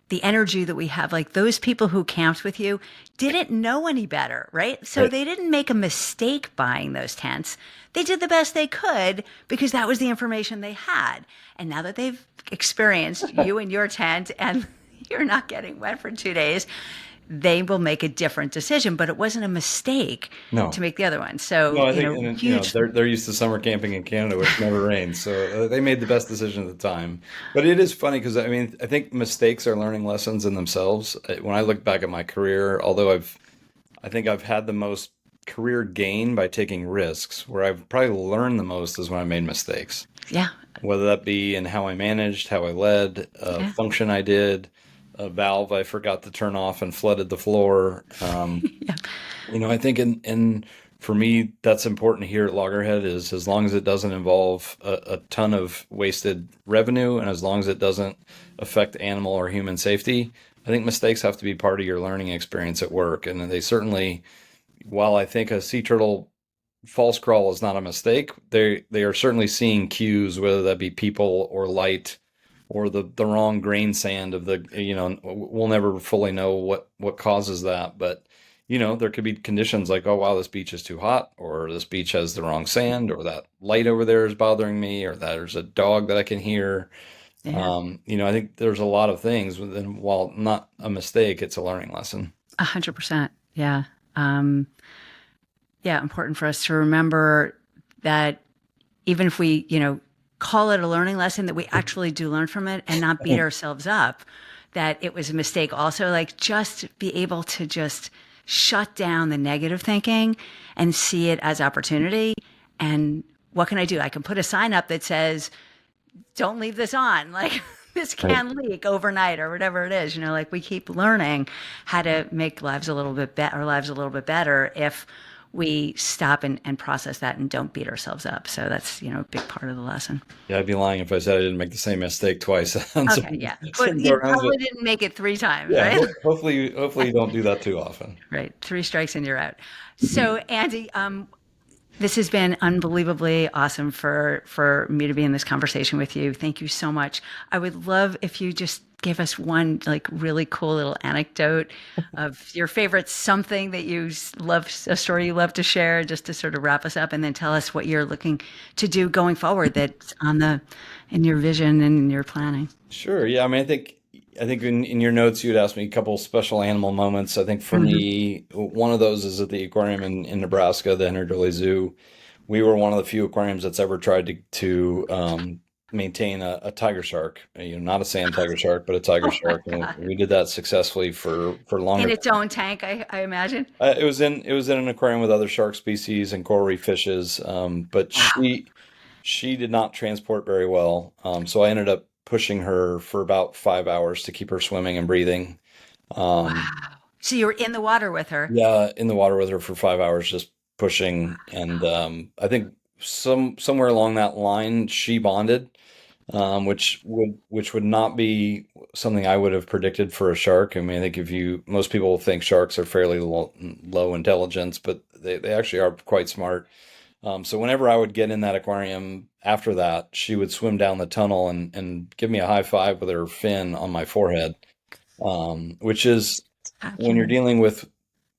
the energy that we have. Like those people who camped with you didn't know any better, right? So Right. they didn't make a mistake buying those tents. They did the best they could because that was the information they had. And now that they've experienced you and your tent and you're not getting wet for 2 days, they will make a different decision, but it wasn't a mistake to No. make the other one. No, So, I think, and huge. they're used to summer camping in Canada, which never rains, so they made the best decision at the time. But it is funny because, I mean, I think mistakes are learning lessons in themselves. When I look back at my career, although I think I've had the most career gain by taking risks, where I've probably learned the most is when I made mistakes, Yeah. whether that be in how I managed, how I led, a Yeah. function I did, a valve I forgot to turn off and flooded the floor. Yeah. I think in for me, that's important here at Loggerhead, is as long as it doesn't involve a ton of wasted revenue, and as long as it doesn't affect animal or human safety, I think mistakes have to be part of your learning experience at work. And they certainly, while I think a sea turtle false crawl is not a mistake, they are certainly seeing cues, whether that be people or light or the wrong grain sand of the, we'll never fully know what causes that. But there could be conditions like, oh wow, this beach is too hot, or this beach has the wrong sand, or that light over there is bothering me, or that there's a dog that I can hear. Yeah. I think there's a lot of things, and while not a mistake, it's a learning lesson. 100%. Yeah. Um, yeah. Important for us to remember that even if we, call it a learning lesson, that we actually do learn from it and not beat ourselves up, that it was a mistake. Also, like just be able to just shut down the negative thinking and see it as opportunity. And what can I do? I can put a sign up that says, don't leave this on. Like this Right. can leak overnight or whatever it is. Like we keep learning how to make lives a little bit better, our lives a little bit better if we stop and process that and don't beat ourselves up. So that's, a big part of the lesson. Yeah, I'd be lying if I said I didn't make the same mistake twice on Okay, yeah. But some you programs. But probably didn't make it 3 times, yeah, right? hopefully you don't do that too often. Right. 3 strikes and you're out. So Andy, this has been unbelievably awesome for me to be in this conversation with you. Thank you so much. I would love if you just give us one like really cool little anecdote of your favorite something that love, a story you love to share, just to sort of wrap us up, and then tell us what you're looking to do going forward that's in your vision and in your planning. Sure. Yeah. I mean, I think in your notes you had asked me a couple special animal moments. I think for Hmm. me, one of those is at the aquarium in Nebraska, the Henry Dooley Zoo. We were one of the few aquariums that's ever tried to maintain a tiger shark. Not a sand tiger shark, but a tiger Oh my shark, and God. we did that successfully for In longer. its own tank, I imagine. It was in an aquarium with other shark species and coral reef fishes, but Wow. she did not transport very well. So I ended up pushing her for about 5 hours to keep her swimming and breathing. Um, Wow. So you were in the water with her. yeah, in the water with her for 5 hours, just pushing, and I think somewhere along that line she bonded, which would not be something I would have predicted for a shark. I mean, I think if you most people think sharks are fairly low intelligence, but they actually are quite smart. So whenever I would get in that aquarium after that, she would swim down the tunnel and give me a high five with her fin on my forehead, which is when you're Fabulous. dealing with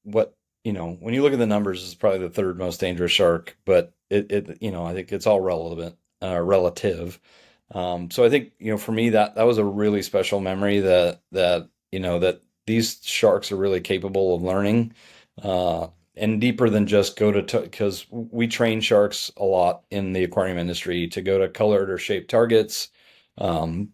what, when you look at the numbers, it's probably the third most dangerous shark, but I think it's all relative. So I think, for me, that was a really special memory that these sharks are really capable of learning, and deeper than just because we train sharks a lot in the aquarium industry to go to colored or shaped targets. Um,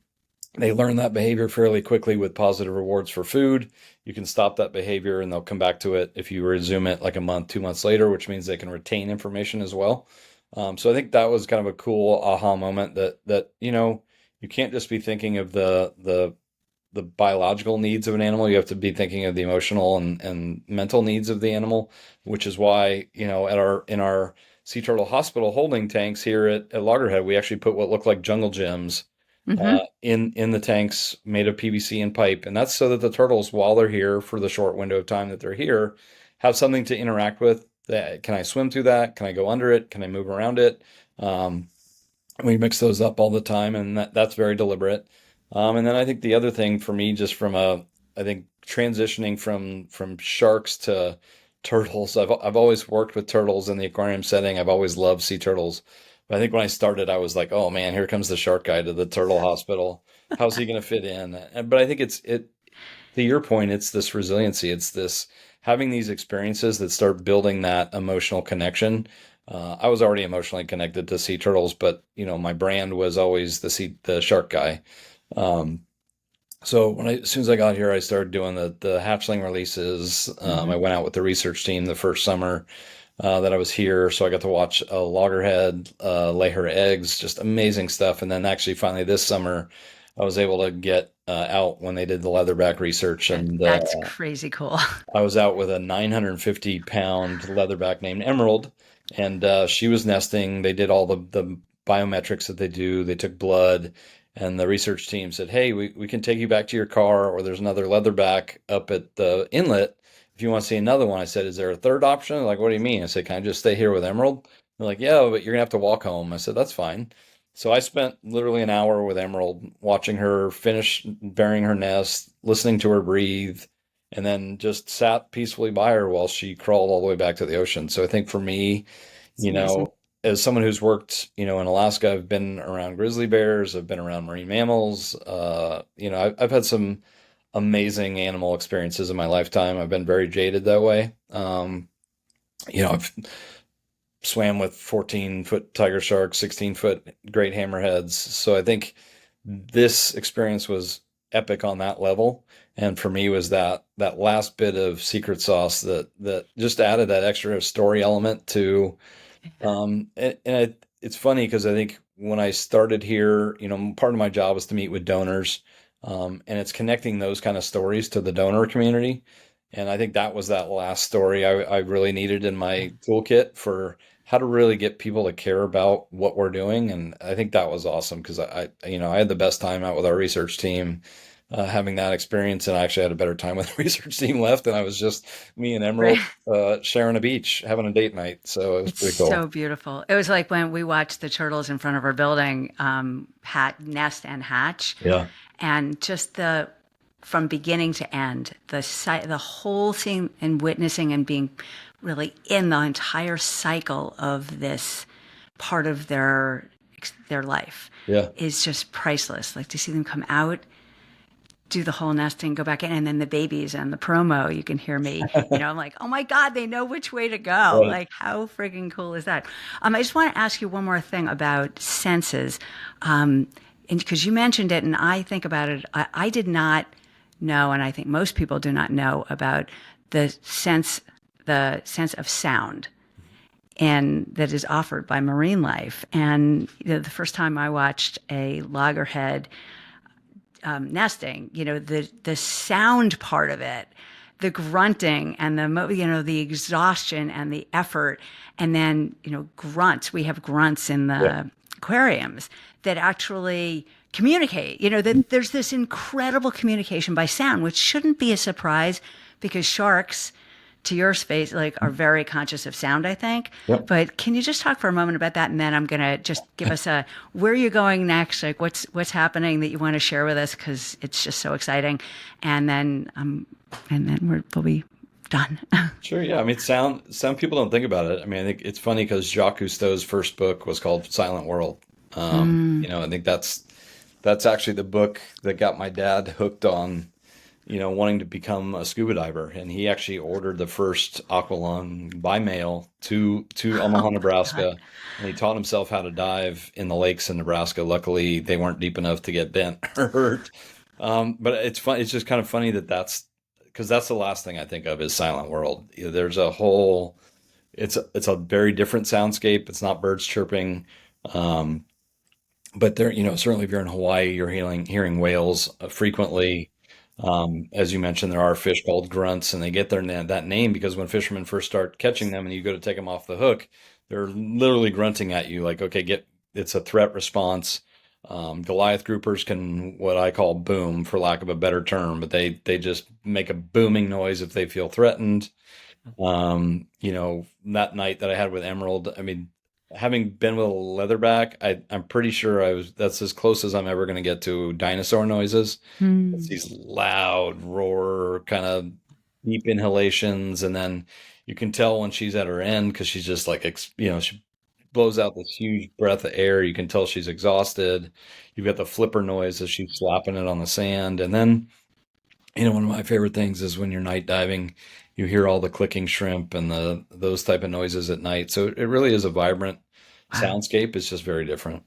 they learn that behavior fairly quickly with positive rewards for food. You can stop that behavior and they'll come back to it if you resume it like a month, 2 months later, which means they can retain information as well. So I think that was kind of a cool aha moment that you can't just be thinking of the biological needs of an animal. You have to be thinking of the emotional and mental needs of the animal, which is why, in our sea turtle hospital holding tanks here at Loggerhead, we actually put what look like jungle gyms Hmm. in the tanks made of PVC and pipe, and that's so that the turtles, while they're here for the short window of time that they're here, have something to interact with. That can I swim through that? Can I go under it? Can I move around it? Um, we mix those up all the time, and that's very deliberate. And then I think the other thing for me, just I think transitioning from sharks to turtles. I've always worked with turtles in the aquarium setting. I've always loved sea turtles. But I think when I started, I was like, oh man, here comes the shark guy to the turtle hospital. How's he going to fit in? But I think to your point, it's this resiliency. It's this having these experiences that start building that emotional connection. I was already emotionally connected to sea turtles, but my brand was always the shark guy. Um, so as soon as I got here, I started doing the hatchling releases. I Hmm. went out with the research team the first summer that I was here, so I got to watch a loggerhead lay her eggs. Just amazing stuff. And then actually, finally this summer, I was able to get out when they did the leatherback research, and That's crazy cool. I was out with a 950-pound leatherback named Emerald, and she was nesting. They did all the biometrics that they do. They took blood, and the research team said, "Hey, we can take you back to your car, or there's another leatherback up at the inlet if you want to see another one." I said, "Is there a third option?" They're like, "What do you mean?" I said, "Can I just stay here with Emerald?" They're like, "Yeah, but you're gonna have to walk home." I said, "That's fine." So I spent literally an hour with Emerald, watching her finish burying her nest, listening to her breathe, and then just sat peacefully by her while she crawled all the way back to the ocean. So I think for me, It's you amazing. know, as someone who's worked, in Alaska, I've been around grizzly bears, I've been around marine mammals. I've had some amazing animal experiences in my lifetime. I've been very jaded that way. I've swam with 14-foot tiger sharks, 16-foot great hammerheads. So I think this experience was epic on that level. And for me was that last bit of secret sauce that just added that extra story element to it's funny because I think when I started here, part of my job was to meet with donors, and it's connecting those kind of stories to the donor community. And I think that was that last story I really needed in my toolkit for how to really get people to care about what we're doing. And I think that was awesome because I had the best time out with our research team. Having that experience, and I actually had a better time when the research team left, and I was just me and Right. Emerald sharing a beach, having a date night. So it was It's pretty cool. so beautiful. It was like when we watched the turtles in front of our building, nest and hatch. Yeah. and just from beginning to end, the whole thing, and witnessing and being really in the entire cycle of this part of their life Yeah. is just priceless. Like to see them come out, do the whole nesting, go back in, and then the babies and the promo, you can hear me, I'm like, oh my God, they know which way to go. Right. Like, how friggin' cool is that? I just want to ask you one more thing about senses. And because you mentioned it, and I think about it, I did not know, and I think most people do not know about the sense of sound and that is offered by marine life. And the first time I watched a loggerhead nesting, the sound part of it, the grunting and the exhaustion and the effort, and then grunts. We have grunts in the aquariums that actually communicate. That there's this incredible communication by sound, which shouldn't be a surprise because sharks, to your space, are very conscious of sound, I think. Yep. But can you just talk for a moment about that? And then I'm going to just give us where you're going next, like what's happening that you want to share with us, because it's just so exciting. And then we'll be done. Sure. Yeah. I mean, some people don't think about it. I mean, I think it's funny because Jacques Cousteau's first book was called Silent World. I think that's actually the book that got my dad hooked on wanting to become a scuba diver. And he actually ordered the first aqualung by mail to Omaha, Nebraska. And he taught himself how to dive in the lakes in Nebraska. Luckily, they weren't deep enough to get bent or hurt. But it's fun. It's just kind of funny that's because that's the last thing I think of is Silent World. There's a whole, it's a very different soundscape. It's not birds chirping. But there, certainly if you're in Hawaii, you're hearing whales frequently. As you mentioned, there are fish called grunts, and they get that name because when fishermen first start catching them and you go to take them off the hook, they're literally grunting at you like, okay, it's a threat response. Goliath groupers can, what I call boom, for lack of a better term, but they just make a booming noise if they feel threatened. That night that I had with Emerald, I mean, having been with a leatherback, I'm pretty sure that's as close as I'm ever going to get to dinosaur noises. It's these loud roar, kind of deep inhalations, and then you can tell when she's at her end because she's just like, she blows out this huge breath of air. You can tell she's exhausted. You've got the flipper noise as she's slapping it on the sand, and then one of my favorite things is when you're night diving, you hear all the clicking shrimp and those type of noises at night. So it really is a vibrant soundscape. It's just very different.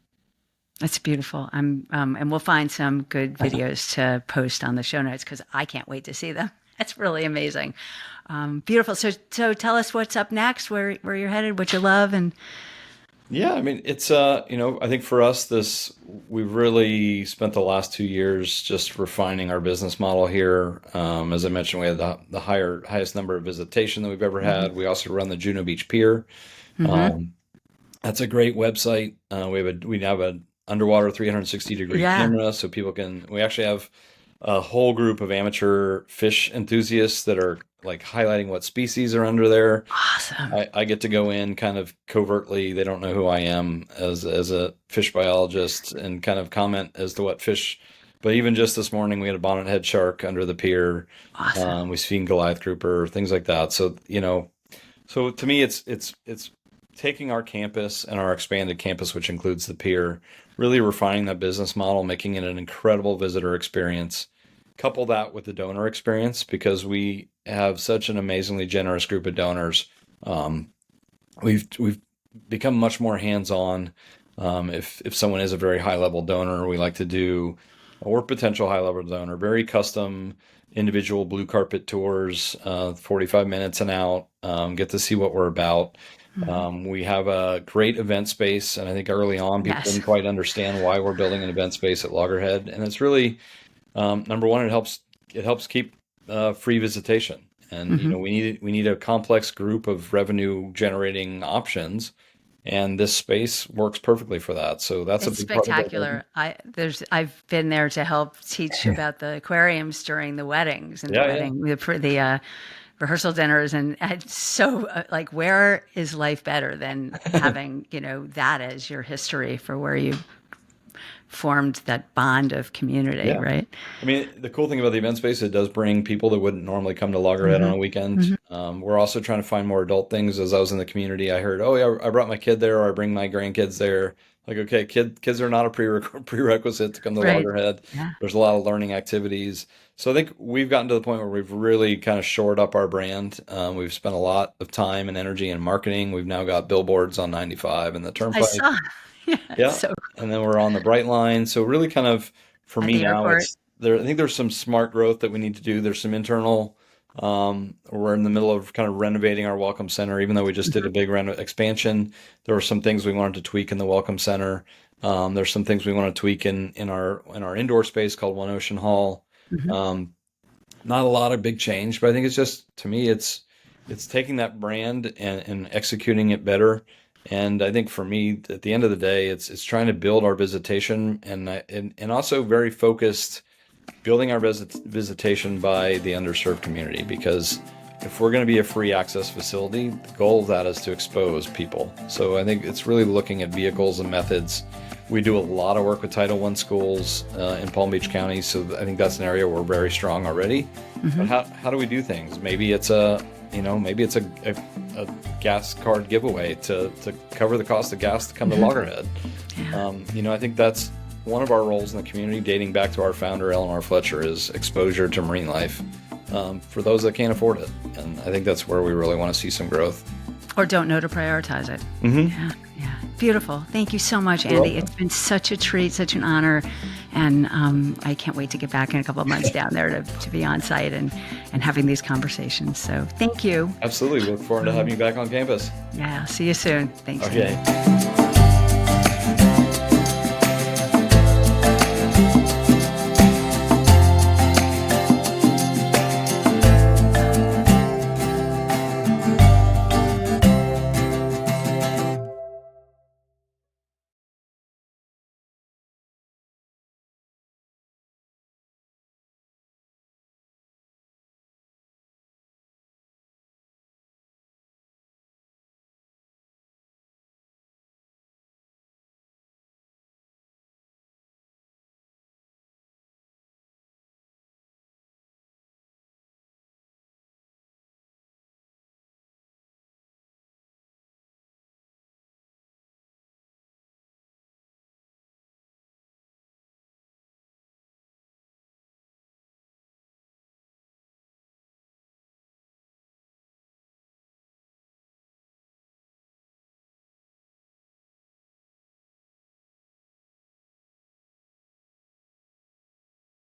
That's beautiful. And we'll find some good videos to post on the show notes because I can't wait to see them. That's really amazing. Beautiful. So tell us what's up next, where you're headed, what you love, and Yeah, I mean, it's I think for us we've really spent the last 2 years just refining our business model here. As I mentioned, we had the highest number of visitation that we've ever had. We also run the Juno Beach Pier. Um, that's a great website. We have an underwater 360-degree camera, so we actually have a whole group of amateur fish enthusiasts that are like highlighting what species are under there. Awesome. I get to go in kind of covertly. They don't know who I am as a fish biologist and kind of comment as to what fish. But even just this morning, we had a bonnethead shark under the pier. Awesome. We've seen Goliath grouper, things like that. So, so to me, it's taking our campus and our expanded campus, which includes the pier, really refining that business model, making it an incredible visitor experience. Couple that with the donor experience because we have such an amazingly generous group of donors. We've become much more hands-on. If someone is a very high-level donor, we like to do, or potential high-level donor, very custom individual blue carpet tours, 45 minutes and out, get to see what we're about. We have a great event space, and I think early on people didn't quite understand why we're building an event space at Loggerhead, and it's really number one, it helps keep free visitation, and we need a complex group of revenue generating options, and this space works perfectly for that. So that's a big spectacular. I've been there to help teach about the aquariums during the weddings and the rehearsal dinners, and it's so like, where is life better than having that as your history for where you formed that bond of community, Yeah. right? I mean, the cool thing about the event space, it does bring people that wouldn't normally come to Loggerhead on a weekend. We're also trying to find more adult things. As I was in the community, I heard, oh yeah, I brought my kid there, or I bring my grandkids there. Like, okay, kids are not a prerequisite to come to Right. Loggerhead. Yeah. There's a lot of learning activities. So I think we've gotten to the point where we've really kind of shored up our brand. We've spent a lot of time and energy in marketing. We've now got billboards on 95 and the I Turnpike. saw. Yeah. Yeah. So And then we're on the Bright Line. So really kind of for at me the now, airport. it's there. I think there's some smart growth that we need to do. There's some internal, we're in the middle of kind of renovating our Welcome Center, even though we just did a big expansion. There were some things we wanted to tweak in the Welcome Center. There's some things we want to tweak in our indoor space called One Ocean Hall. Mhm. Not a lot of big change, but I think it's just, to me, it's taking that brand and executing it better. And I think for me, at the end of the day, it's trying to build our visitation and also very focused building our visitation by the underserved community. Because if we're going to be a free access facility, the goal of that is to expose people. So I think it's really looking at vehicles and methods. We do a lot of work with Title I schools in Palm Beach County, so I think that's an area where we're very strong already. But how do we do things? Maybe it's a gas card giveaway to cover the cost of gas to come to Loggerhead. I think that's one of our roles in the community, dating back to our founder, Eleanor Fletcher, is exposure to marine life for those that can't afford it. And I think that's where we really want to see some growth. Or don't know to prioritize it. Yeah. Beautiful. Thank you so much, You're Andy. welcome. It's been such a treat, such an honor. And I can't wait to get back in a couple of months down there to be on site and having these conversations. So thank you. Absolutely. Look forward to having you back on campus. Yeah. See you soon. Thanks. Okay.